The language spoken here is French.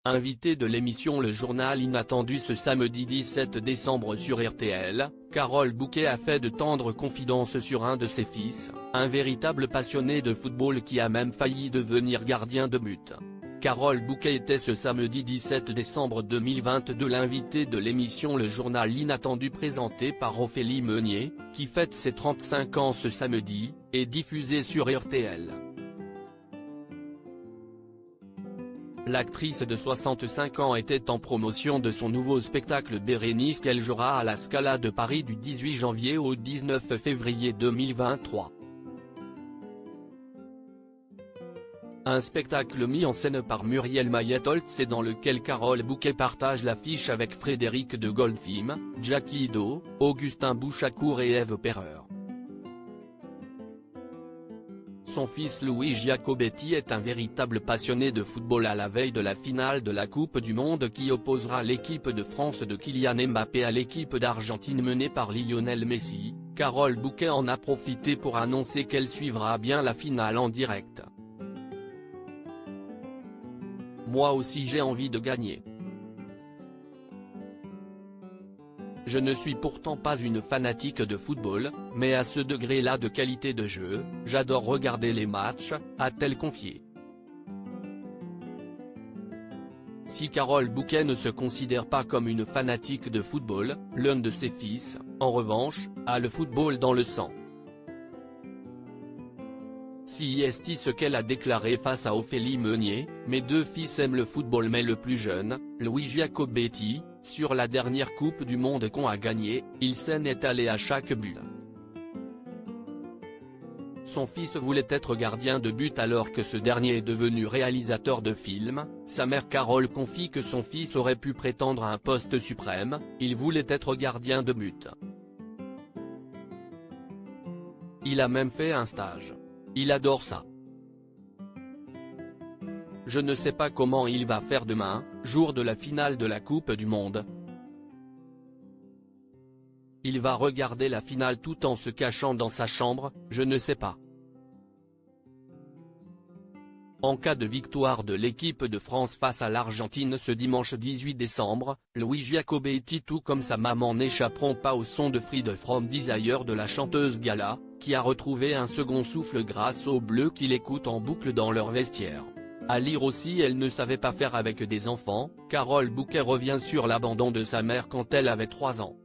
Invitée de l'émission Le Journal Inattendu ce samedi 17 décembre sur RTL, Carole Bouquet a fait de tendres confidences sur un de ses fils, un véritable passionné de football qui a même failli devenir gardien de but. Carole Bouquet était ce samedi 17 décembre 2022 l'invitée de l'émission Le Journal Inattendu présentée par Ophélie Meunier, qui fête ses 35 ans ce samedi, et diffusée sur RTL. L'actrice de 65 ans était en promotion de son nouveau spectacle Bérénice qu'elle jouera à la Scala de Paris du 18 janvier au 19 février 2023. Un spectacle mis en scène par Muriel Mayet-Holtz et dans lequel Carole Bouquet partage l'affiche avec Frédéric de Goldfim, Jackie Ido, Augustin Bouchacourt et Ève Perreur. Son fils Louis Giacobetti est un véritable passionné de football à la veille de la finale de la Coupe du Monde qui opposera l'équipe de France de Kylian Mbappé à l'équipe d'Argentine menée par Lionel Messi. Carole Bouquet en a profité pour annoncer qu'elle suivra bien la finale en direct. Moi aussi j'ai envie de gagner. Je ne suis pourtant pas une fanatique de football, mais à ce degré-là de qualité de jeu, j'adore regarder les matchs, a-t-elle confié. Si Carole Bouquet ne se considère pas comme une fanatique de football, l'un de ses fils, en revanche, a le football dans le sang. C'est ce qu'elle a déclaré face à Ophélie Meunier, « Mes deux fils aiment le football mais le plus jeune, Louis Giacobetti, sur la dernière Coupe du Monde qu'on a gagnée, il s'en est allé à chaque but. Son fils voulait être gardien de but alors que ce dernier est devenu réalisateur de films. Sa mère Carole confie que son fils aurait pu prétendre à un poste suprême, il voulait être gardien de but. Il a même fait un stage. Il adore ça. Je ne sais pas comment il va faire demain, jour de la finale de la Coupe du Monde. Il va regarder la finale tout en se cachant dans sa chambre, je ne sais pas. En cas de victoire de l'équipe de France face à l'Argentine ce dimanche 18 décembre, Louis Giacobetti tout comme sa maman n'échapperont pas au son de Free From Desire de la chanteuse Gala, qui a retrouvé un second souffle grâce aux Bleus qui l'écoutent en boucle dans leur vestiaire. À lire aussi Elle ne savait pas faire avec des enfants, Carole Bouquet revient sur l'abandon de sa mère quand elle avait 3 ans.